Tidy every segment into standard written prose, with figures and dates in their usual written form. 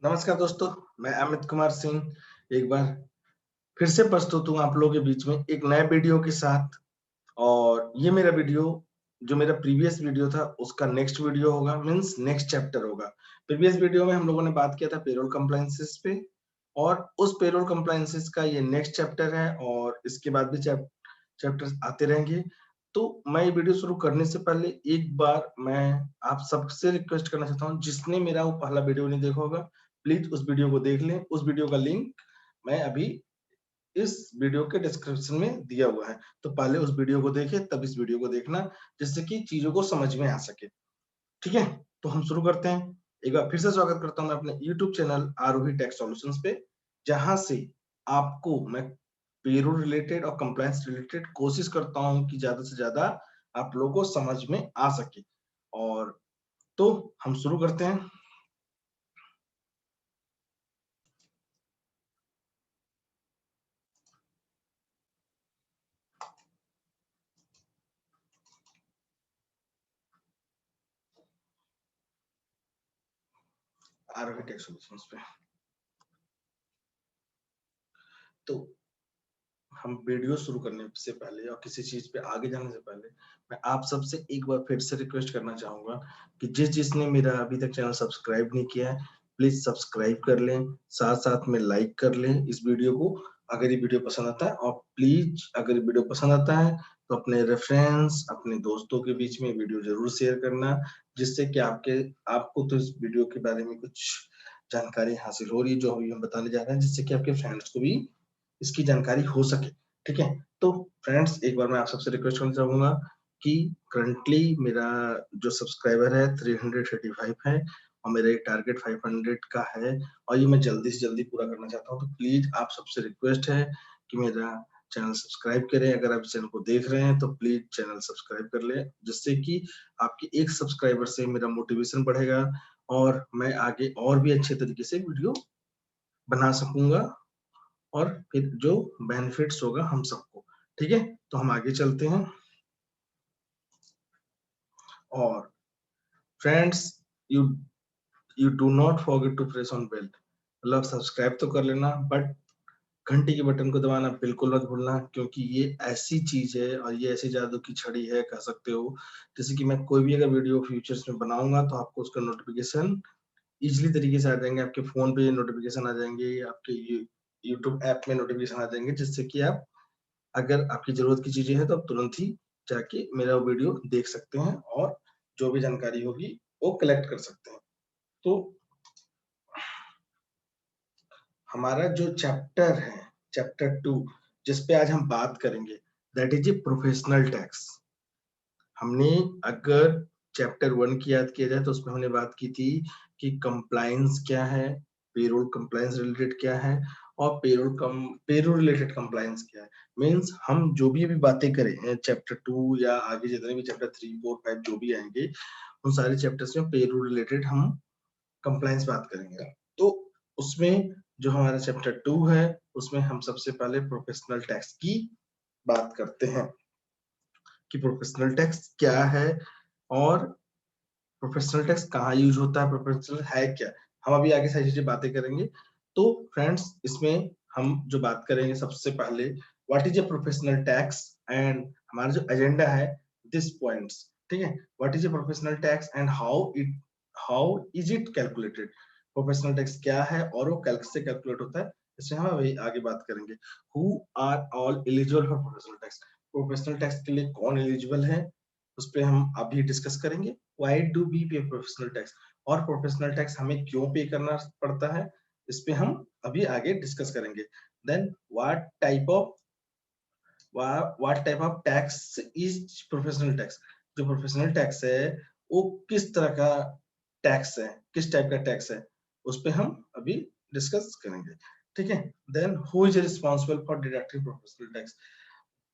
नमस्कार दोस्तों, मैं अमित कुमार सिंह एक बार फिर से प्रस्तुत हूँ आप लोगों के बीच में एक नए वीडियो के साथ। और ये मेरा वीडियो जो मेरा प्रीवियस वीडियो था उसका नेक्स्ट वीडियो होगा, मीन्स नेक्स्ट चैप्टर होगा। प्रीवियस वीडियो में हम लोगों ने बात किया था पेरोल कंप्लायंसेस पे, और उस पेरोल कंप्लायंसेस का ये नेक्स्ट चैप्टर है और इसके बाद भी चैप्टर्स आते रहेंगे। तो मैं ये वीडियो शुरू करने से पहले एक बार मैं आप सबसे रिक्वेस्ट करना चाहता हूँ, जिसने मेरा वो पहला वीडियो नहीं देखा होगा, प्लीज उस वीडियो को देख लें। उस वीडियो का लिंक मैं अभी इस वीडियो के डिस्क्रिप्शन में दिया हुआ है। तो पहले उस वीडियो को देखें, तब इस वीडियो को देखना, जिससे कि चीजों को समझ में आ सके। ठीक है? तो हम शुरू करते हैं। एक बार फिर से स्वागत करता हूँ मैं अपने यूट्यूब चैनल आरोही टैक्स सॉल्यूशंस पे, जहाँ से आपको मैं पेरोल रिलेटेड और कंप्लायंस रिलेटेड कोशिश करता हूँ कि ज़्यादा से ज़्यादा आप लोगों को समझ में आ सके। और तो हम शुरू करते हैं। आरोही टैक्स सॉल्यूशंस पे। तो हम वीडियो शुरू करने से पहले और किसी चीज पे आगे जाने से पहले मैं आप सबसे एक बार फिर से रिक्वेस्ट करना चाहूंगा कि जिसने मेरा अभी तक चैनल सब्सक्राइब नहीं किया है, प्लीज सब्सक्राइब कर लें, साथ साथ में लाइक कर लें इस वीडियो को अगर ये वीडियो पसंद आता है। और प्लीज अगर ये वीडियो पसंद आता है तो अपने रेफरेंस अपने दोस्तों के बीच में वीडियो जरूर शेयर करना, जिससे कि आपको तो इस वीडियो के बारे में कुछ जानकारी हासिल हो रही है जो अभी हम बताने जा रहे हैं, जिससे कि आपके फ्रेंड्स को भी इसकी जानकारी हो सके। ठीक है? तो फ्रेंड्स एक बार मैं आप सबसे रिक्वेस्ट करना चाहूंगा कि करंटली मेरा जो सब्सक्राइबर है 335 है और मेरा एक टारगेट 500 का है, और ये मैं जल्दी से जल्दी पूरा करना चाहता हूँ। तो प्लीज आप सबसे रिक्वेस्ट है कि मेरा चैनल सब्सक्राइब करें। अगर आप इस चैनल को देख रहे हैं तो प्लीज चैनल सब्सक्राइब कर लें, जिससे कि आपकी एक सब्सक्राइबर से मेरा मोटिवेशन बढ़ेगा और मैं आगे और भी अच्छे तरीके से वीडियो बना सकूंगा, और फिर जो बेनिफिट्स होगा हम सबको। ठीक है? तो हम आगे चलते हैं। और friends, you you do not forget to press on bell, मतलब सब्सक्राइब तो कर लेना, बट घंटी के बटन को दबाना बिल्कुल मत भूलना, क्योंकि ये ऐसी चीज है और ये ऐसी जादू की छड़ी है कह सकते हो। जैसे कि मैं कोई भी अगर वीडियो फ्यूचर्स में बनाऊंगा तो आपको उसका नोटिफिकेशन इजीली तरीके से आ जाएंगे, आपके फोन पे नोटिफिकेशन आ जाएंगे, आपके यूट्यूब ऐप में नोटिफिकेशन आ जाएंगे, जिससे कि आप अगर आपकी जरूरत की चीजें हैं तो आप तुरंत ही जाके मेरा वीडियो देख सकते हैं और जो भी जानकारी होगी वो कलेक्ट कर सकते हैं। तो हमारा जो चैप्टर है, चैप्टर 2, जिस पे आज हम बात करेंगे, that is a professional tax. हमने अगर चैप्टर 1 की याद किया जाए तो उसमें हमने बात की थी कि कंप्लायंस क्या है, पेरोल कंप्लायंस रिलेटेड क्या है, और पेरोल रिलेटेड कंप्लायंस क्या है। मीन्स हम जो भी अभी बातें करें चैप्टर 2 या आगे जितने भी चैप्टर 3 4 5 जो भी आएंगे, उन सारे चैप्टर्स में पेरोल रिलेटेड हम कंप्लायंस बात करेंगे। तो उसमें जो हमारा चैप्टर 2 है उसमें हम सबसे पहले प्रोफेशनल टैक्स की बात करते हैं कि प्रोफेशनल टैक्स क्या है और प्रोफेशनल टैक्स कहाँ यूज होता है, प्रोफेशनल है क्या। हम अभी आगे सारी चीजें बातें करेंगे। तो फ्रेंड्स, इसमें हम जो बात करेंगे सबसे पहले, what is a professional tax, and हमारा जो एजेंडा है दिस पॉइंट्स। ठीक है? What is a professional tax and how is it calculated. Professional tax क्या है और वो कैसे कैलकुलेट होता है, इसमें हम अभी आगे बात करेंगे। Who are all eligible for professional tax, professional tax के लिए कौन एलिजिबल है, उस पर हम अभी डिस्कस करेंगे। Why do we pay professional tax, और प्रोफेशनल टैक्स हमें क्यों पे करना पड़ता है, इस पे हम अभी आगे डिस्कस करेंगे। Then what type of tax is professional tax, जो प्रोफेशनल टैक्स है वो किस तरह का टैक्स है, किस टाइप का टैक्स है, उस पे हम अभी डिस्कस करेंगे। ठीक है? Then who is responsible for deducting professional tax,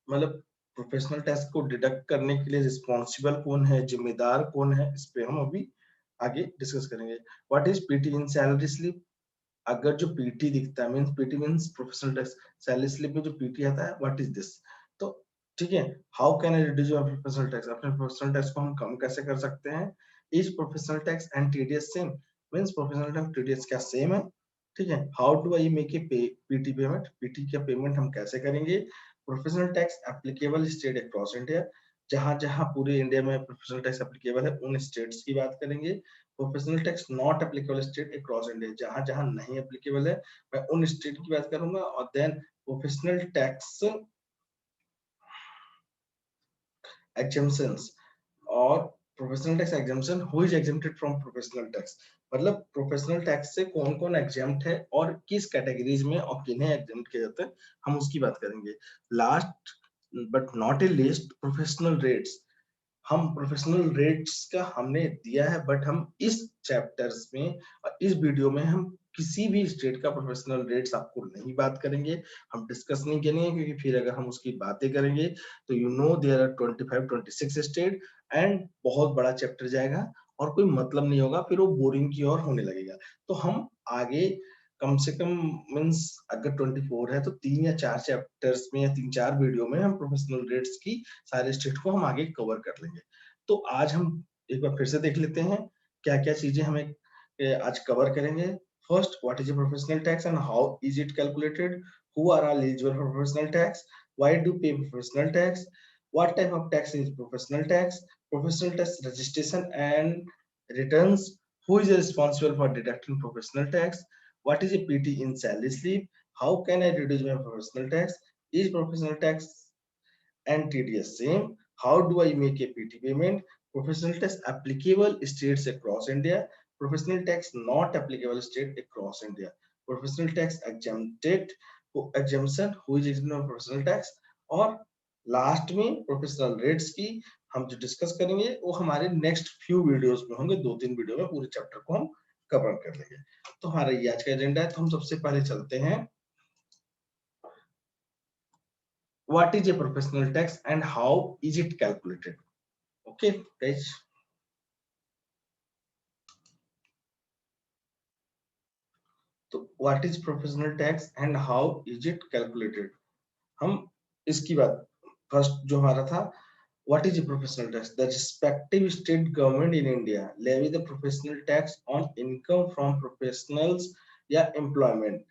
मतलब प्रोफेशनल टैक्स को डिडक्ट करने के लिए रिस्पॉन्सिबल कौन है, जिम्मेदार कौन है, इस पे हम अभी आगे डिस्कस करेंगे। What is PT in salary slip, अगर जो पीटी दिखता है, means PT means professional tax, salary slip में जो पीटी आता है, व्हाट इज दिस। तो ठीक है, how can I reduce your professional tax, अपने प्रोफेशनल टैक्स को हम कम कैसे कर सकते हैं। Is professional tax and TDS same, means professional tax TDS क्या सेम है, ठीक है। How do I make a PT payment, PT का पेमेंट हम कैसे करेंगे। Professional tax applicable state across India, जहां जहां पूरे इंडिया में प्रोफेशनल टैक्स एप्लीकेबल है उन स्टेट्स की बात करेंगे। Professional tax not applicable state across India, जहां जहां नहीं एप्लीकेबल है मैं उन स्टेट की बात करूंगा। और देन प्रोफेशनल टैक्स exemptions और professional tax exemption who is exempted from professional tax, मतलब प्रोफेशनल टैक्स से कौन कौन एग्जेम्प्ट है और किस कैटेगरीज में और किन्हें एग्जेम्प्ट किया जाता है, हम उसकी बात करेंगे। Last but not a least, professional rates. हम प्रोफेशनल रेट्स का हमने दिया है, बट हम इस चैप्टर्स में और इस वीडियो में हम किसी भी स्टेट का प्रोफेशनल रेट्स आपको नहीं बात करेंगे, हम डिस्कस नहीं करेंगे, क्योंकि फिर अगर हम उसकी बातें करेंगे तो you know there are 25-26 state and बहुत बड़ा चैप्टर जाएगा और कोई मतलब नहीं होगा, फिर वो बोरिंग की ओर होने लगेगा। तो हम आगे कम से कम मीन्स अगर 24 है तो 3 या 4 चैप्टर्स में या 3-4 वीडियो में हम प्रोफेशनल रेट्स की सारे स्टेट को हम आगे कवर कर लेंगे। तो आज हम एक बार फिर से देख लेते हैं क्या-क्या चीजें हमें आज कवर करेंगे। First, what is a professional tax and how is it calculated, who are all eligible for professional tax, why do pay professional tax, what type of tax is professional tax registration and returns, who is responsible for deducting professional tax, what is a pt in salary slip, how can I reduce my professional tax, is professional tax and TDS same? How do I make a PT payment? Professional tax applicable states across India. Professional tax not applicable state across India. Professional tax exempted exemption who is exempt of professional tax, और last में professional rates की हम जो discuss करेंगे वो हमारे next few videos में होंगे, 2-3 वीडियो में पूरे चैप्टर को हम कवर कर लेंगे। तो हमारा ये आज का एजेंडा है। तो हम सबसे पहले चलते हैं what is a professional tax and how is it calculated. Okay guys, तो what is professional tax and how is it calculated, हम इसकी बात फर्स्ट जो हमारा था, what is a professional tax, the respective state government in India levy the professional tax on income from professionals या employment,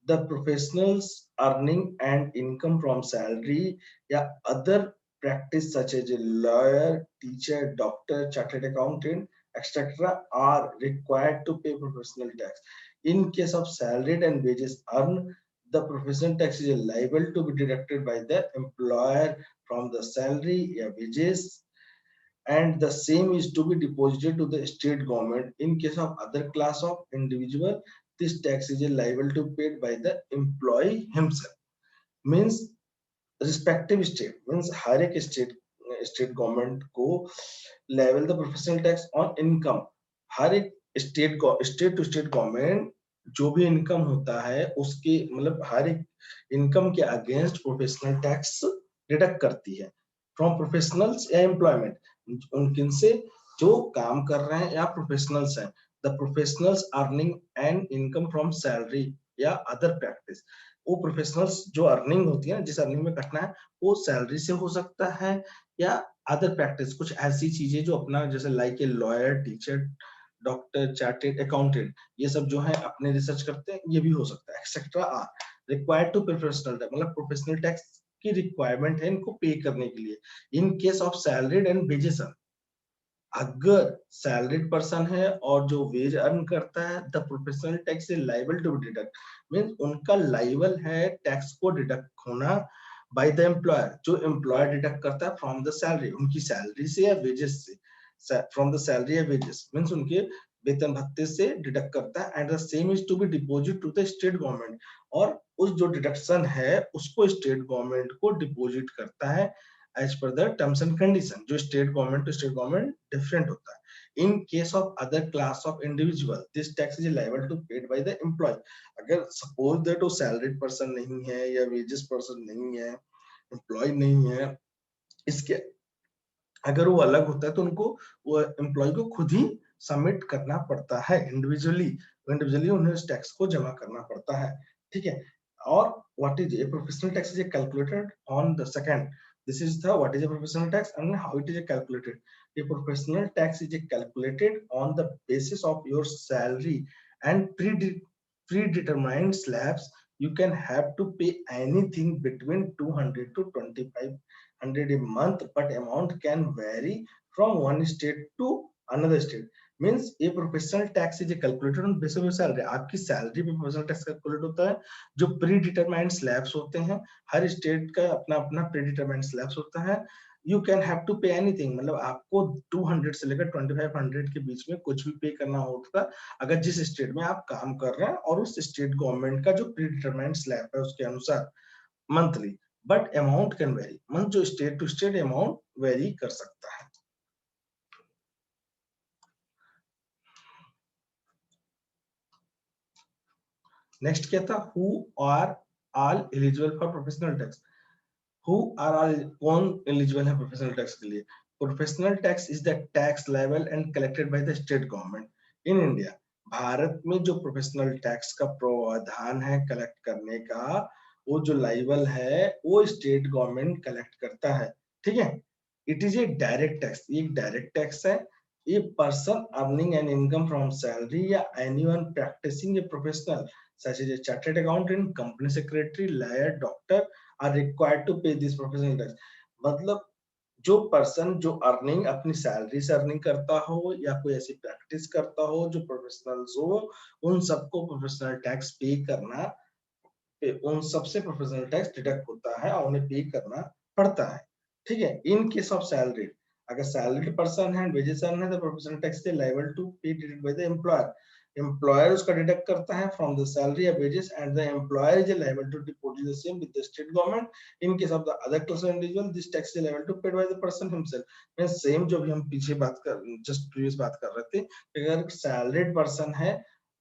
the professionals earning and income from salary या other practice such as a lawyer, teacher, doctor, chartered accountant, etc. are required to pay professional tax. In case of salaried and wages earned, the professional tax is liable to be deducted by the employer from the salary or wages, and the same is to be deposited to the state government. In case of other class of individual, this tax is liable to be paid by the employee himself. Means respective state means हर एक state government को level the professional tax on income, हर एक state to state government जो भी income होता है उसके मतलब हर एक इनकम के अगेंस्ट प्रोफेशनल टैक्स डिडक्ट करती है फ्रॉम प्रोफेशनल्स या एम्प्लॉयमेंट, उनकिन से जो काम कर रहे हैं या प्रोफेशनल्स हैं, the professionals earning and income from salary या अदर प्रैक्टिस। वो प्रोफेशनल्स जो अर्निंग होती है, जिस अर्निंग में कटना है वो सैलरी से हो सकता है या अदर प्रैक्टिस, कुछ ऐसी चीजें जो अपना जैसे like a lawyer, teacher, doctor, chartered accountant, ये सब जो है अपने रिसर्च करते हैं, ये भी हो सकता है etcetera are required to professional tax, मतलब प्रोफेशनल टैक्स की रिक्वायरमेंट है इनको पे करने के लिए। In case of salaried and wages, अगर सैलरीड पर्सन है और जो वेज अर्न करता है, the professional tax is liable to deduct, means उनका लाइबल है टैक्स को डिडक्ट होना बाय द एम्प्लॉयर, जो एम्प्लॉयर डिडक्ट करता है फ्रॉम द सैलरी, उनकी सैलरी से या वेजेस से, फ्रॉम द सैलरी या वेजेस मींस उनके वेतन भत्ते से डिडक्ट करता है, and the same is to be deposit to the state government, और उस जो डिडक्शन है उसको स्टेट गवर्नमेंट को डिपॉजिट करता है as per the terms and condition, जो state government to state government different होता है। In case of other class of individual, this tax is liable to paid by the employ. अगर suppose that वो salaried person नहीं है या wages person नहीं है, एम्प्लॉय नहीं है, इसके अगर वो अलग होता है तो उनको वो एम्प्लॉय को खुद ही सबमिट करना पड़ता है, इंडिविजुअली उन्हें इस टैक्स को जमा करना पड़ता है, ठीक है। और what is a professional tax is calculated on the second, This is the what is a professional tax and how it is calculated. A professional tax is calculated on the basis of your salary and predetermined slabs. You can have to pay anything between 200 to 2500 a month, but amount can vary from one state to another state. Means ये professional tax is calculated on basis of salary. आपकी salary पे professional tax calculate होता है. जो pre determined slabs होते हैं, हर state का अपना अपना प्री डिटरमाइंड स्लैब्स होता है. You can have to pay anything, मतलब आपको 200 से लेकर 2500 के बीच में कुछ भी पे करना होगा अगर जिस स्टेट में आप काम कर रहे हैं और उस स्टेट गवर्नमेंट का जो प्री डिटरमाइंड स्लैब है उसके अनुसार monthly. But amount can vary, मतलब जो state to state amount vary कर सकता है. नेक्स्ट क्या था, who are all eligible for professional tax. Who are all, कौन एलिजिबल है प्रोफेशनल टैक्स के लिए. Professional tax is the tax level and collected by the state government in India. Bharat में जो प्रोफेशनल टैक्स का प्रावधान है कलेक्ट करने का, वो जो लाइबल है वो स्टेट गवर्नमेंट कलेक्ट करता है. ठीक है. It is a direct tax, ये एक डायरेक्ट टैक्स है. A person earning an income from salary या anyone practising a professional such as a chartered accountant, company secretary, lawyer, doctor are required to pay this professional tax. मतलब जो person जो earning अपनी salary से earning करता हो या कोई ऐसी प्रैक्टिस करता हो जो प्रोफेशनल्स हो, उन सबको प्रोफेशनल टैक्स पे करना, उन सबसे प्रोफेशनल टैक्स डिडक्ट होता है और उन्हें पे करना पड़ता है. ठीक है. इन केस ऑफ सैलरी, अगर सैलरीड पर्सन है, वेजेस अर्न है, तो professional tax is liable to be deducted by the employer. Employer उसका डिडक्ट करता है फ्रॉम द सैलरी या wages and the employer is liable to deposit the same with the state government. In case of the other class of individual this tax is liable to paid by the person himself. मैं same जो भी हम पीछे बात कर just previous बात कर रहे थे, अगर सैलरीड पर्सन है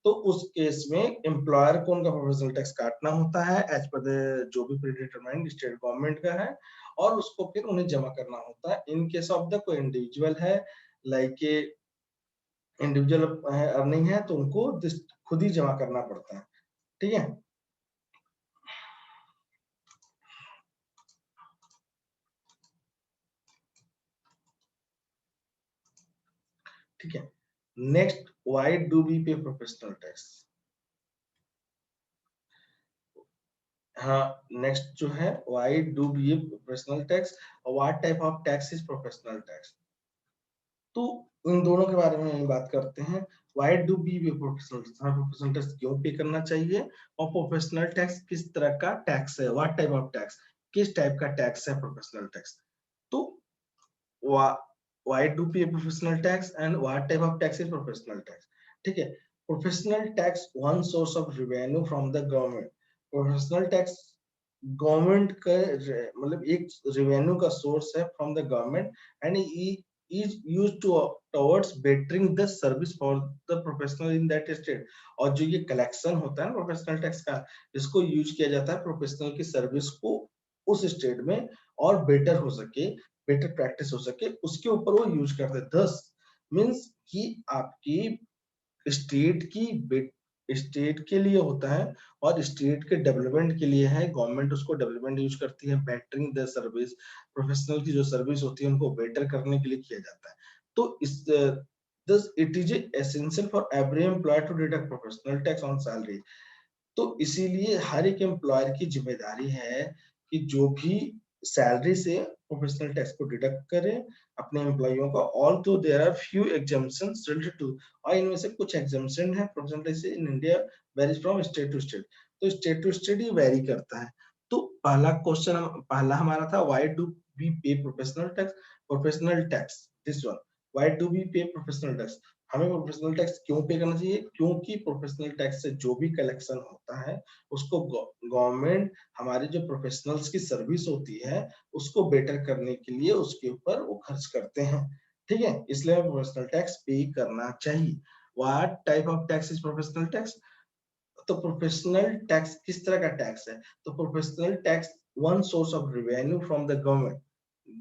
तो उस केस में एम्प्लॉयर को उनका प्रोफेशनल टैक्स काटना होता है एज पर जो भी प्रीडिटरमाइंड स्टेट गवर्नमेंट का है, और उसको फिर उन्हें जमा करना होता है. इन केस ऑफ द कोई इंडिविजुअल है, लाइक ए इंडिविजुअल है, अर्निंग है, तो उनको खुद ही जमा करना पड़ता है. ठीक है. ठीक है. Next, why do we pay professional tax. हाँ, नेक्स्ट जो है, why do we pay professional tax, what type of tax is professional tax. तो इन दोनों के बारे में बात करते हैं. Why do be professional tax क्यों पे करना चाहिए, और प्रोफेशनल टैक्स किस तरह का टैक्स है, व्हाट टाइप ऑफ टैक्स, किस टाइप का टैक्स है प्रोफेशनल टैक्स. तो why do pay professional tax and what type of tax is professional tax. ठीक है. Professional tax one source of revenue from the government. Professional tax government का मतलब एक revenue का सोर्स है from the government and is used to towards bettering the service for the professional in that state. और जो ये collection होता है प्रोफेशनल टैक्स का, इसको यूज किया जाता है प्रोफेशनल की सर्विस को उस स्टेट में और बेटर हो सके, बेटर प्रैक्टिस हो सके, उसके ऊपर वो यूज करते हैं. दस मीन्स कि आपकी स्टेट की स्टेट के लिए होता है और स्टेट के डेवलपमेंट के लिए है. गवर्नमेंट उसको डेवलपमेंट यूज करती है, बेटरिंग द सर्विस, प्रोफेशनल की जो सर्विस होती है उनको बेटर करने के लिए किया जाता है. तो इस thus it is essential for every employer to deduct professional tax on salary. तो इसीलिए हर एक एम्प्लॉयर की जिम्मेदारी है कि जो भी सैलरी से प्रोफेशनल टैक्स को डिडक्ट करें अपने एम्प्लॉइयों का. ऑल तो there are few exemptions related to, और इनमें से कुछ एग्जाम्पशन है professional tax in India varies from state to state. तो स्टेट टू स्टेट ही वेरी करता है. तो पहला क्वेश्चन पहला हमारा था, why do we pay professional tax this one. Why do we pay professional tax. हमें प्रोफेशनल टैक्स क्यों पे करना चाहिए, क्योंकि प्रोफेशनल टैक्स से जो भी कलेक्शन होता है उसको गवर्नमेंट हमारे जो प्रोफेशनल्स की सर्विस होती है उसको बेटर करने के लिए उसके ऊपर वो खर्च करते हैं. ठीक है. इसलिए प्रोफेशनल टैक्स पे करना चाहिए. What type of tax is professional tax. तो प्रोफेशनल टैक्स किस तरह का टैक्स है, तो professional tax one source of revenue from the government.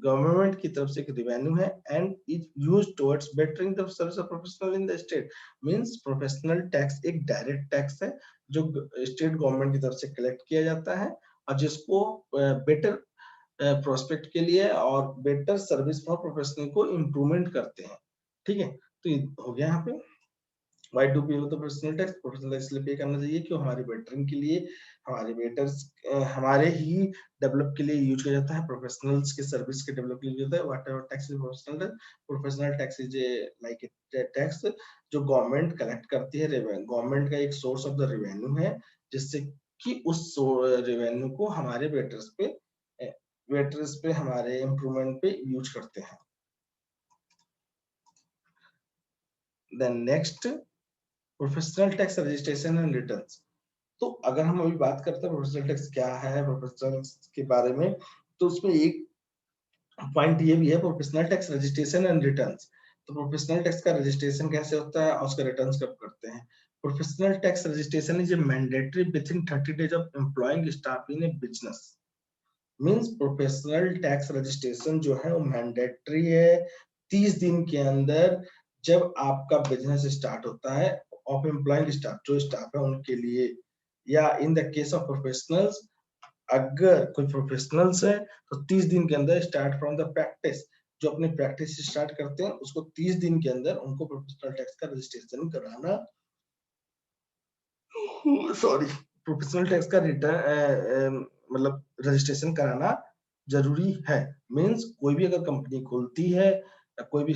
Government की तरफ से एक रेवेन्यू है and is used towards bettering the service of professional in the state. Means professional tax एक डायरेक्ट टैक्स है जो स्टेट गवर्नमेंट की तरफ से कलेक्ट किया जाता है और जिसको बेटर प्रोस्पेक्ट के लिए और बेटर सर्विस फॉर प्रोफेशनल को इम्प्रूवमेंट करते हैं। ठीक है, तो ये हो गया यहाँ पे। Why do we pay the professional tax? Professional tax इसलिए पे करना चाहिए कि हमारे बेटरिंग के लिए, हमारे बेटर्स हमारे ही डेवलप के लिए यूज किया जाता है, प्रोफेशनल्स के सर्विस के डेवलप के लिए यूज होता है। What ever tax is professional tax is like tax जो गवर्नमेंट कलेक्ट करती है, गवर्नमेंट का एक सोर्स ऑफ द रेवेन्यू है, जिससे कि उस रेवेन्यू को हमारे वेटर्स पे हमारे इम्प्रूवमेंट पे यूज करते हैं। Then next, professional tax registration and returns. तो अगर हम अभी बात करते हैं प्रोफेशनल टैक्स क्या है, प्रोफेशनल के बारे में, तो उसमें एक पॉइंट ये भी है, professional tax registration and returns. तो प्रोफेशनल टैक्स का रजिस्ट्रेशन कैसे होता है और उसका रिटर्न्स कब करते हैं? Professional tax registration is mandatory within 30 days of employing staff in A business. Means professional tax registration जो है वो मैंडेटरी है 30 दिन के अंदर, जब आपका बिजनेस स्टार्ट होता है ऑफ एम्प्लॉइंग स्टाफ, जो स्टाफ है उनके लिए, या in the case of professionals, अगर कोई प्रोफेशनल्स है तो 30 दिन के अंदर स्टार्ट फ्रॉम द प्रैक्टिस, जो अपनी प्रैक्टिस स्टार्ट करते हैं उसको 30 दिन के अंदर उनको प्रोफेशनल टैक्स का रजिस्ट्रेशन कराना, सॉरी, प्रोफेशनल टैक्स का रिटर्न मतलब रजिस्ट्रेशन कराना जरूरी है। मींस कोई भी अगर कंपनी खुलती है या कोई भी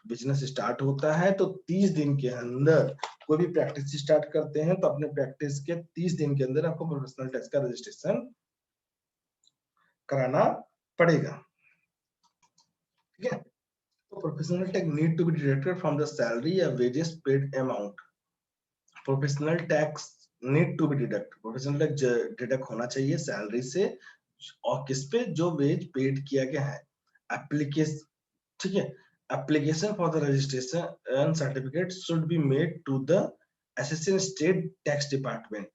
बिजनेस स्टार्ट होता है तो 30 दिन के अंदर, कोई भी प्रैक्टिस स्टार्ट करते हैं तो अपने प्रैक्टिस के 30 दिन के अंदर आपको प्रोफेशनल टैक्स का रजिस्ट्रेशन कराना पड़ेगा। ठीक है, तो professional tax need to be deducted from the salary या wages paid amount. Professional tax need to be deduct, professional tax deduct होना चाहिए सैलरी से, और किस पे? जो वेज पेड किया गया है। एप्लीकेशन, ठीक है, application for the registration certificate should be made to the assistant state tax department.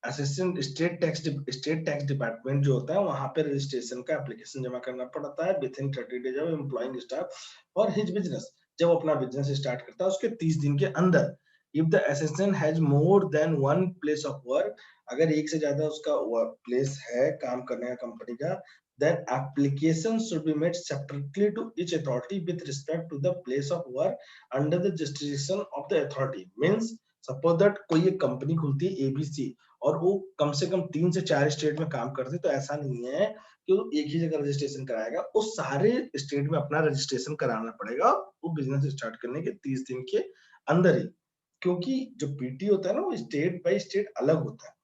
Assistant state tax department जो होता है वहां पे रजिस्ट्रेशन का एप्लीकेशन जमा करना पड़ता है with in 30 days of employing staff for his business. जब अपना बिजनेस स्टार्ट करता है उसके 30 दिन के अंदर। If the assistant has more than one place of work, अगर एक से ज्यादा उसका प्लेस है काम करने का कंपनी का, then application should be made separately to each authority with respect to the place of work under the jurisdiction of the authority. Means suppose that कोई एक कंपनी खुलती है एबीसी और वो कम से कम 3 से 4 स्टेट में काम करते, तो ऐसा नहीं है कि वो एक ही जगह रजिस्ट्रेशन कराएगा, वो सारे स्टेट में अपना रजिस्ट्रेशन कराना पड़ेगा वो बिजनेस स्टार्ट करने के 30 दिन के अंदर ही, क्योंकि जो पीटी होता है ना वो स्टेट बाय स्टेट अलग होता है।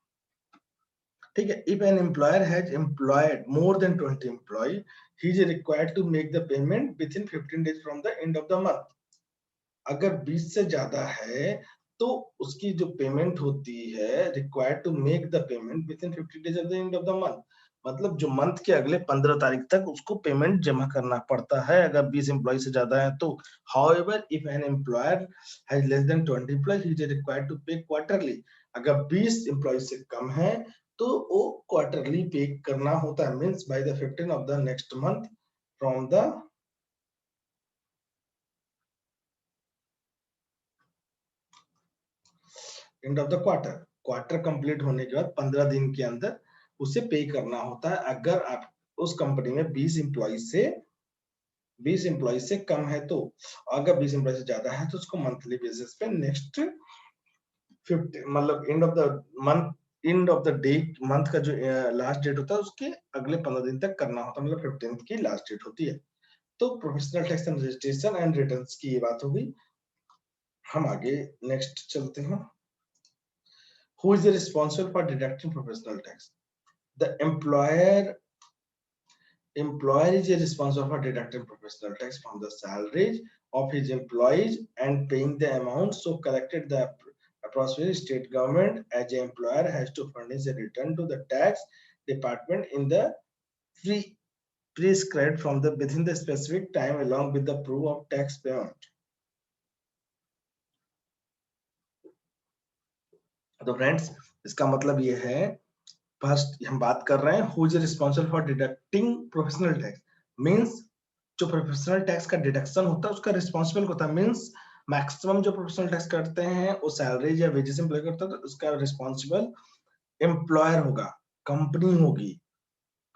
ठीक है, if an employer has employed more than 20 employee, he is required to make the payment within 15 days from the end of the month. अगर 20 से ज्यादा है तो उसकी जो पेमेंट होती है, required to make the payment within 50 days of the end of the month, मतलब जो मंथ के अगले 15 तारीख तक उसको पेमेंट जमा करना पड़ता है अगर 20 एम्प्लॉय से ज्यादा है तो। However if an employer has less than 20 employ, he is required to pay quarterly. अगर 20 एम्प्लॉय से कम है तो वो क्वार्टरली पे करना होता है, means by the 15 of the next month from the end of the quarter. Quarter complete होने के बाद 15 दिन के अंदर उसे पे करना होता है। अगर आप उस कंपनी में 20 एम्प्लॉय से कम है तो, अगर 20 एम्प्लॉय से ज्यादा है तो उसको मंथली बेसिस पे नेक्स्ट 50 मतलब and of the day month का जो लास्ट डेट होता है उसके अगले 15 दिन तक करना होता है, मतलब 15th की लास्ट डेट होती है। तो professional tax and registration and returns की ये बात होगी। हम आगे नेक्स्ट चलते हैं। Who is responsible for deducting professional tax? The employer is responsible for deducting professional tax from the salaries of his employees and paying the amount so collected. The appropriate state government as an employer has to furnish a return to the tax department in the prescribed from the within the specific time along with the proof of tax payment. तो friends इसका मतलब ये है, first हम बात कर रहे हैं who is responsible for deducting professional tax. Means जो प्रोफेशनल टैक्स का डिडक्शन होता है उसका रिस्पांसिबल होता है। मींस मैक्सिमम जो प्रोफेशनल टैक्स करते हैं वो सैलरी या वेजेस एम्प्लॉय करता है, तो उसका रिस्पांसिबल एम्प्लॉयर होगा, कंपनी होगी।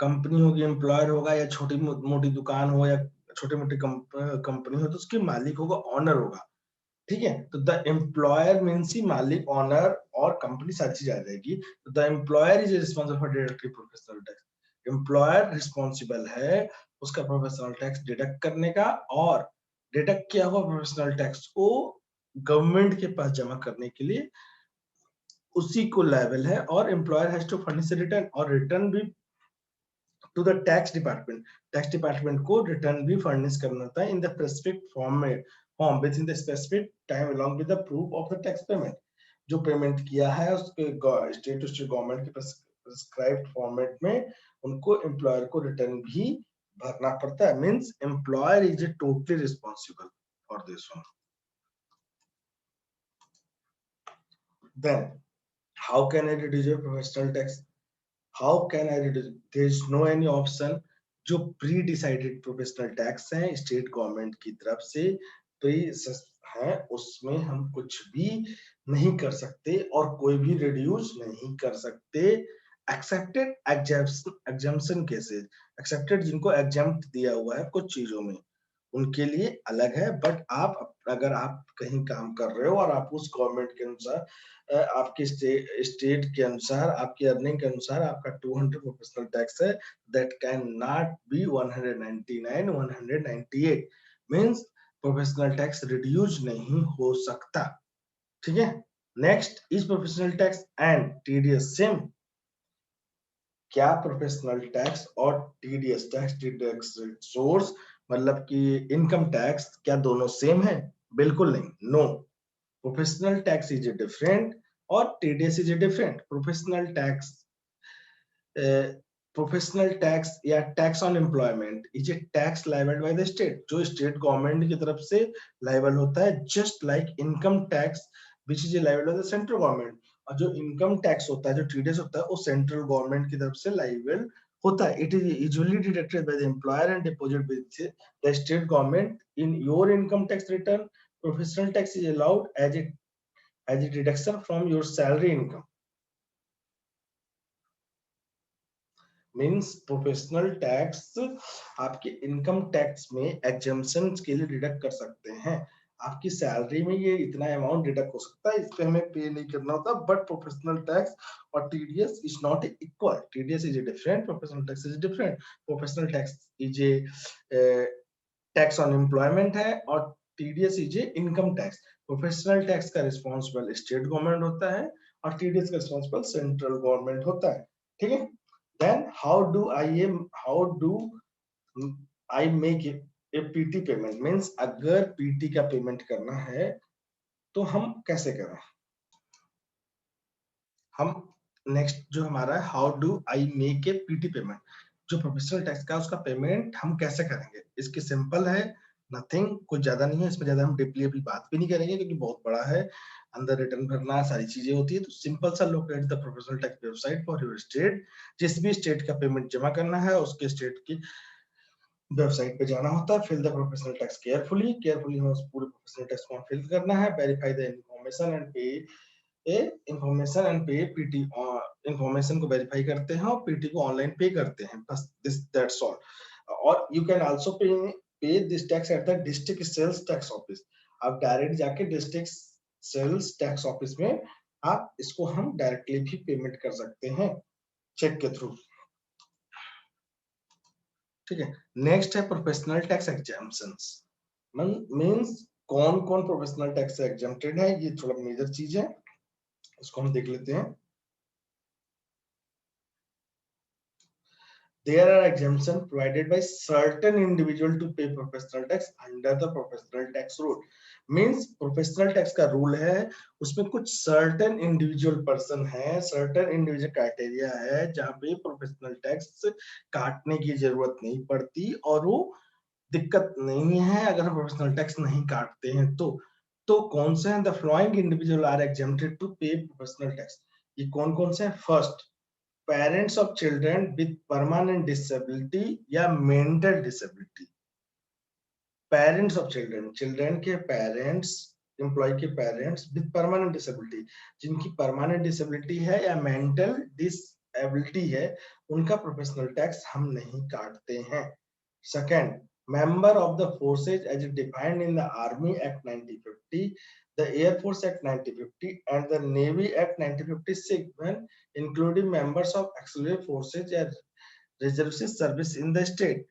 कंपनी होगी, एम्प्लॉयर होगा, या छोटी मोटी दुकान हो या छोटी मोटी कंपनी हो, तो उसके मालिक होगा, ऑनर होगा। ठीक है, तो द एम्प्लॉयर मीन्स ही मालिक, ऑनर और कंपनी सारी चीज आ जाएगी। तो the employer is responsible for deducting professional tax. Employer responsible है उसका प्रोफेशनल टैक्स डिडक्ट करने का, और डिडक्ट किया हुआ प्रोफेशनल टैक्स को गवर्नमेंट के पास जमा करने के लिए उसी को लायबल है। और employer has to furnish return, और रिटर्न भी to the tax department, tax department को रिटर्न भी फर्निश करना होता है in the specific form within the specific time along with the proof of the tax payment. जो payment किया है उसके स्टेट टू स्टेट गवर्नमेंट के प्रिस्क्राइब्ड फॉर्मेट में उनको एम्प्लॉयर को रिटर्न भी भरना पड़ता है। Means employer is totally responsible for this one. Then how can I reduce your professional tax? How can I reduce? There is no any option। जो pre decided professional tax है state government की तरफ से pre है, उसमें हम कुछ भी नहीं कर सकते और कोई भी रिड्यूस नहीं कर सकते। एक्सेप्टेड एग्जाम्पशन केसेस, एक्सेप्टेड जिनको एग्जाम्प्ट दिया हुआ है कुछ चीजों में, उनके लिए अलग है। बट आप अगर आप कहीं काम कर रहे हो और आप उस गवर्नमेंट के अनुसार आपके स्टेट के अनुसार आपकी अर्निंग के अनुसार आपका 200 प्रोफेशनल टैक्स है, that can not be 199 198 means professional tax reduce नहीं हो सकता। ठीक है, next is professional tax and TDS same? क्या प्रोफेशनल टैक्स और टीडीएस टैक्स डिडक्शन सोर्स मतलब कि इनकम टैक्स क्या दोनों सेम है? बिल्कुल नहीं, no. Professional tax is different और TDS is different. Professional tax या tax on employment is a tax liable by the state, जो स्टेट गवर्नमेंट की तरफ से लाइबल होता है, just like income tax which is a liable by the central government. और जो इनकम टैक्स होता है, जो टीडीएस होता है, वो सेंट्रल गवर्नमेंट की तरफ से लाइबल होता है। It is usually deducted by the employer and deposited with the state government in your income tax return. Professional tax is allowed as a deduction from your salary income। Means professional tax आपके income tax में exemption के लिए deduct कर सकते हैं। आपकी salary में ये इतना अमाउंट डिडक्ट हो सकता है, इस पे हमें पे नहीं करना होता। बट प्रोफेशनल टैक्स और TDS is not equal. TDS is different, professional tax is different. Professional tax is a tax on employment है और TDS is a income tax. Professional tax का रिस्पॉन्सिबल स्टेट गवर्नमेंट होता है और TDS का responsible central government होता है। ठीक है, then how do I make a PT payment? Means अगर पीटी का पेमेंट करना है तो हम कैसे करें? हम नेक्स्ट जो हमारा है, how do I make a PT payment, जो प्रोफेशनल टैक्स का उसका पेमेंट हम कैसे करेंगे? इसकी सिंपल है, नथिंग, कुछ ज्यादा नहीं है इसमें, ज्यादा हम डीपली अभी बात भी नहीं करेंगे क्योंकि बहुत बड़ा है, अंदर रिटर्न भरना सारी चीजें होती है। तो सिंपल सा locate the professional tax website for your state. जिस भी स्टेट का पेमेंट जमा करना है उसके स्टेट की वेबसाइट पे जाना होता है। Fill the professional tax carefully, हमें उस पूरे प्रोफेशनल टैक्स को फिल करना है। Verify the information and pay information and pay PT. Information को वेरीफाई करते हैं और पीटी को ऑनलाइन पे करते हैं, बस दिस दैट्स ऑल। और you can also pay this tax at the district sales tax office. आप डायरेक्ट जाके डिस्ट्रिक्ट सेल्स टैक्स ऑफिस में आप इसको हम डायरेक्टली भी पेमेंट कर सकते हैं चेक के थ्रू। ठीक है, नेक्स्ट है प्रोफेशनल टैक्स एग्जाम्पशंस। मींस कौन कौन प्रोफेशनल टैक्स से एग्जम्प्टेड है, ये थोड़ा मेजर चीज है, इसको हम देख लेते हैं। There are exemptions provided by certain individual to pay professional tax under the professional tax rule। Means professional tax का रूल है, उसमें कुछ certain individual person है, certain individual criteria है जहाँ पे professional tax काटने की जरूरत नहीं पड़ती और वो दिक्कत नहीं है अगर हम प्रोफेशनल टैक्स नहीं काटते हैं तो कौन से हैं? The following individual are exempted to pay professional tax. ये कौन कौन से हैं? First, parents of children with permanent disability या mental disability. Parents of children, children के पेरेंट्स, एम्प्लॉय के पेरेंट्स विद परमानेंट डिसेबिलिटी, जिनकी परमानेंट डिसेबिलिटी है या मेंटल डिस एबिलिटी है उनका प्रोफेशनल टैक्स हम नहीं काटते हैं। Second, member of the forces as defined in the Army Act 1950, the Air Force Act 1950 and the Navy Act 1956 when including members of auxiliary forces and reservist service in the state।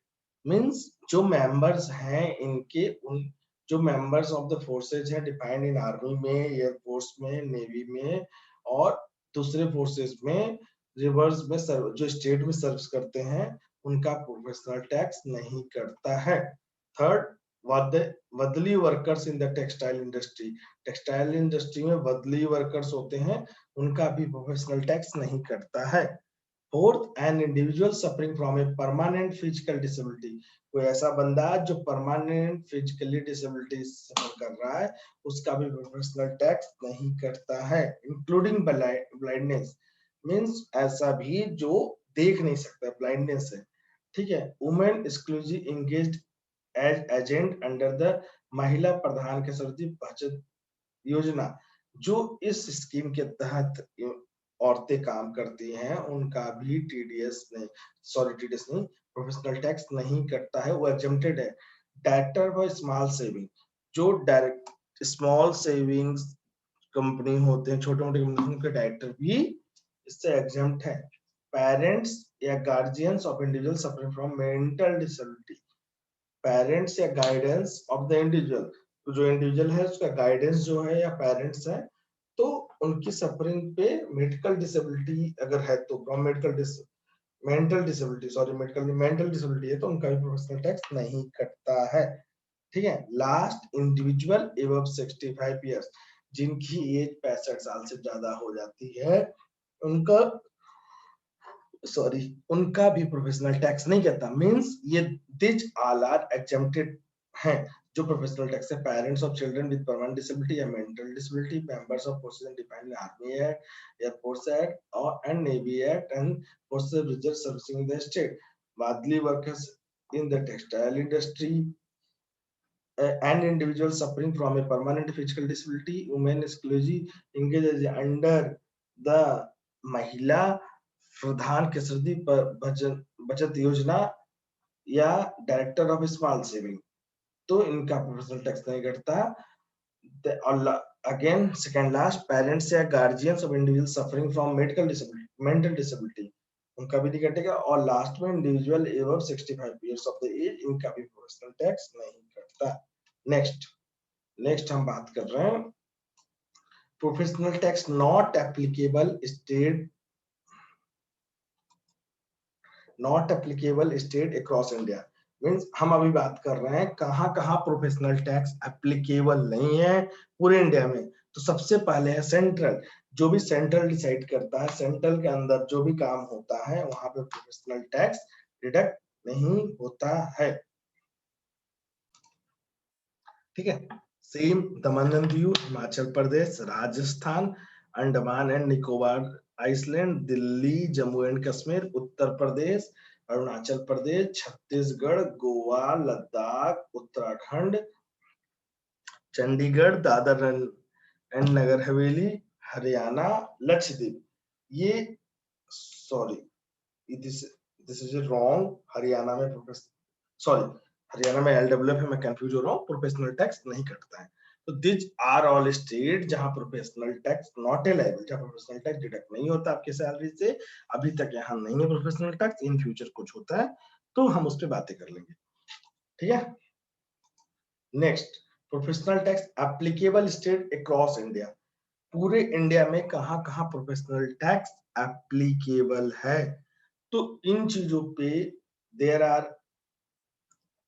Means जो members हैं इनके उन जो members of the forces हैं defined in army में, air force में, navy में और दूसरे फोर्सेज में, रिवर्स में जो स्टेट में सर्विस करते हैं उनका प्रोफेशनल टैक्स नहीं करता है। थर्ड, बदली workers in the textile industry, textile industry में बदली वर्कर्स होते हैं उनका भी प्रोफेशनल टैक्स नहीं करता है। Fourth, an individual suffering from a permanent physical disability, कोई ऐसा बंदा जो परमानेंट फिजिकली डिसेबिलिटी सफर कर रहा है उसका भी प्रोफेशनल टैक्स नहीं करता है, इंक्लूडिंग ब्लाइंडनेस। मींस ऐसा भी जो देख नहीं सकता, ब्लाइंडनेस है। ठीक है। Women exclusive engaged as agent under the Mahila Pradhan के सर्दी बचत योजना, जो इस स्कीम के तहत औरतें काम करती हैं उनका भी टीडीएस नहीं प्रोफेशनल टैक्स नहीं करता है, वो एग्जेम्प्टेड है। डायरेक्टर फॉर स्मॉल सेविंग, जो डायरेक्ट स्मॉल सेविंग्स कंपनी होते हैं, छोटे मोटे कंपनी, उनके डायरेक्टर भी इससे एग्जेम्प्ट है। पेरेंट्स या guardians of individual suffering from mental disability, parents या गाइडेंस ऑफ द इंडिविजुअल, तो जो इंडिविजुअल है उसका गाइडेंस जो है या पेरेंट्स है तो उनकी सफरिंग पे मेडिकल डिसेबिलिटी अगर है तो from mental disability, sorry mental disability है तो उनका भी प्रोफेशनल टैक्स नहीं कटता है। ठीक है। लास्ट, इंडिविजुअल एबव 65 इयर्स, जिनकी एज 65 साल से ज्यादा हो जाती है उनका उनका भी प्रोफेशनल टैक्स नहीं करता। मींस ये दिस ऑल आर एग्जेम्प्टेड हैं जो प्रोफेशनल टैक्स है। Parents of children with permanent disability या mental disability, members of forces and defined army act, air force act और and navy act and forces reserve servicing in the state, badli workers in the textile industry, an individual suffering from a permanent physical disability, women exclusive engaged under the महिला प्रधान कृषि बचत योजना या director of small saving, तो इनका professional tax नहीं कटता। Again second last, parents या guardians of individual suffering from mental disability, उनका भी नहीं कटेगा। और लास्ट में individual above 65 years of the age, इनका भी प्रोफेशनल टैक्स नहीं कटता। नेक्स्ट हम बात कर रहे हैं professional tax not applicable state across India. Means हम अभी बात कर रहे हैं कहां प्रोफेशनल टैक्स एप्लीकेबल नहीं है पूरे इंडिया में। तो सबसे पहले है सेंट्रल, जो भी सेंट्रल डिसाइड करता है, सेंट्रल के अंदर जो भी काम होता है वहां पे प्रोफेशनल टैक्स डिडक्ट नहीं होता है। ठीक है। Same Daman and Diu, Himachal Pradesh, Rajasthan, Andaman and Nicobar island, Delhi, Jammu and Kashmir, Uttar Pradesh, Arunachal Pradesh, Chhattisgarh, Goa, Ladakh, Uttarakhand, Chandigarh, Dadra and Nagar Haveli, Haryana, Lakshadweep. ये sorry this is wrong, Haryana में हरियाणा में LWF है, मैं कंफ्यूज हो रहा हूँ, प्रोफेशनल टैक्स नहीं कटता है। तो दिस आर ऑल स्टेट जहां प्रोफेशनल टैक्स नॉट एलाइबल, जहां प्रोफेशनल टैक्स डिडक्ट नहीं होता आपके सैलरी से। अभी तक यहाँ नहीं है प्रोफेशनल टैक्स, इन फ्यूचर कुछ होता है तो हम उस पर बातें कर लेंगे। ठीक है। Next, professional tax applicable state across India, पूरे इंडिया में कहां प्रोफेशनल टैक्स एप्लीकेबल है। तो इन चीजों पे there are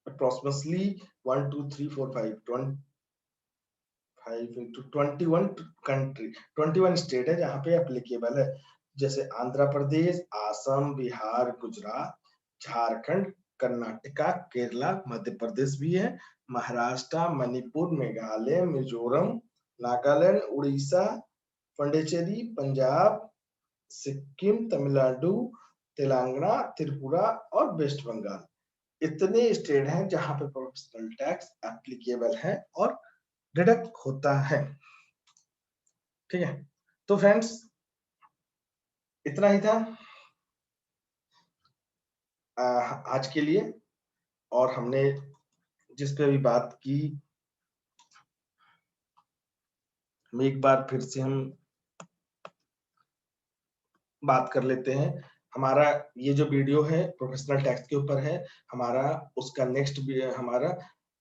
approximately 1 2 3 4 5 5 into 21 country, 21 state है जहां पे एप्लीकेबल है, जैसे आंध्र प्रदेश, आसम, बिहार, गुजरात, झारखंड, कर्नाटका, केरला, मध्य प्रदेश भी है, महाराष्ट्र, मणिपुर, मेघालय, मिजोरम, नागालैंड, उड़ीसा, पुडुचेरी, पंजाब, सिक्किम, तमिलनाडु, तेलंगाना, त्रिपुरा और वेस्ट बंगाल। इतने स्टेट हैं जहां पे प्रोफेशनल टैक्स एप्लीकेबल है और डिडक्ट होता है। ठीक है। तो फ्रेंड्स इतना ही था। आज के लिए, और हमने जिस पे अभी बात की, एक बार फिर से हम बात कर लेते हैं। हमारा ये जो वीडियो है प्रोफेशनल टैक्स के ऊपर है, हमारा उसका नेक्स्ट हमारा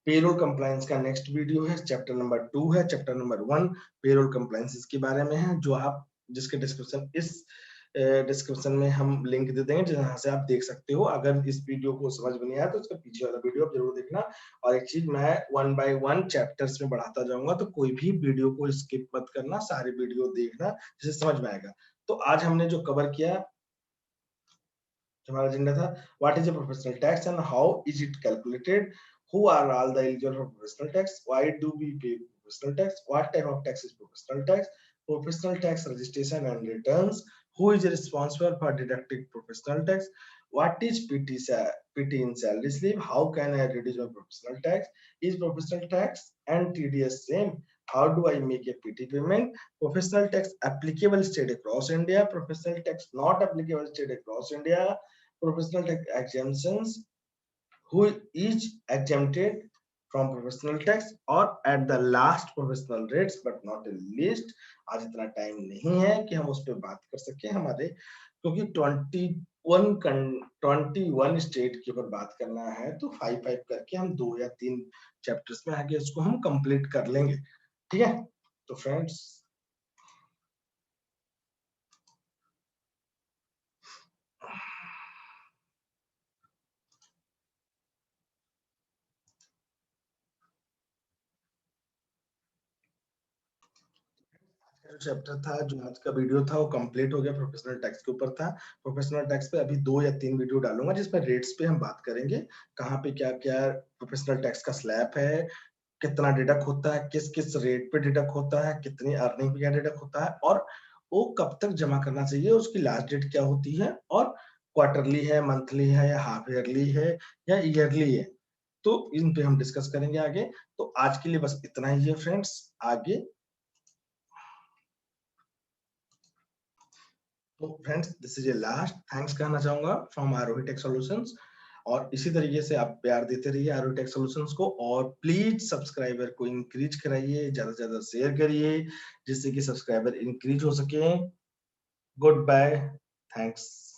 पेरोल कंप्लायंस का नेक्स्ट वीडियो है, चैप्टर नंबर 2 है। चैप्टर नंबर 1 पेरोल कंप्लायंस इसके बारे में है, जो आप जिसके डिस्क्रिप्शन में हम लिंक दे देंगे, जहां से आप देख सकते हो। अगर इस वीडियो को समझ में नहीं आया तो उसका पीछे वाला वीडियो आप जरूर देखना। और एक चीज, मैं 1 बाय 1 चैप्टर्स में बढ़ाता जाऊंगा, तो कोई भी वीडियो को स्किप मत करना, सारे वीडियो देखना, जिससे समझ में आएगा। तो आज हमने जो कवर किया, हमारा एजेंडा था, what is a professional tax and how is it calculated, who are all the eligible for professional tax, why do we pay professional tax, what type of tax is professional tax registration and returns, who is responsible for deducting professional tax, what is PT in salary slip, how can I reduce my professional tax, is professional tax and TDS same, how do I make a PT payment, professional tax applicable state across India, professional tax not applicable state across India, professional tax exemptions, who is exempted from professional tax, और at the last professional rates but not the least। आज इतना time नहीं है कि हम उस पर बात कर सके, हमारे क्योंकि 21 स्टेट के ऊपर बात करना है, तो 5 करके हम 2 या 3 चैप्टर्स में आगे इसको हम कंप्लीट कर लेंगे। ठीक है, तो फ्रेंड्स चैप्टर था, जो आज का वीडियो था वो कंप्लीट हो गया, प्रोफेशनल टैक्स के ऊपर था। प्रोफेशनल टैक्स पे अभी 2 या 3 वीडियो डालूंगा, जिसमें रेट्स पे हम बात करेंगे, कहाँ पे क्या क्या प्रोफेशनल टैक्स का स्लैब है, कितना डिडक्ट होता है, किस किस रेट पे डिडक्ट होता है, कितनी अर्निंग पे क्या डिडक्ट होता है, और वो कब तक जमा करना चाहिए, उसकी लास्ट डेट क्या होती है, और क्वार्टरली है, मंथली है, या हाफ ईयरली है, या ईयरली है। तो इन पे हम डिस्कस करेंगे आगे। तो आज के लिए बस इतना ही है फ्रेंड्स। आगे तो friends, this is a last thanks कहना चाहूंगा फ्रॉम आरोही टेक सॉल्यूशंस, और इसी तरीके से आप प्यार देते रहिए आरोही टेक सॉल्यूशंस को, और प्लीज सब्सक्राइबर को इंक्रीज कराइए, ज्यादा से ज्यादा शेयर करिए, जिससे कि सब्सक्राइबर इंक्रीज हो सके। Good bye, thanks.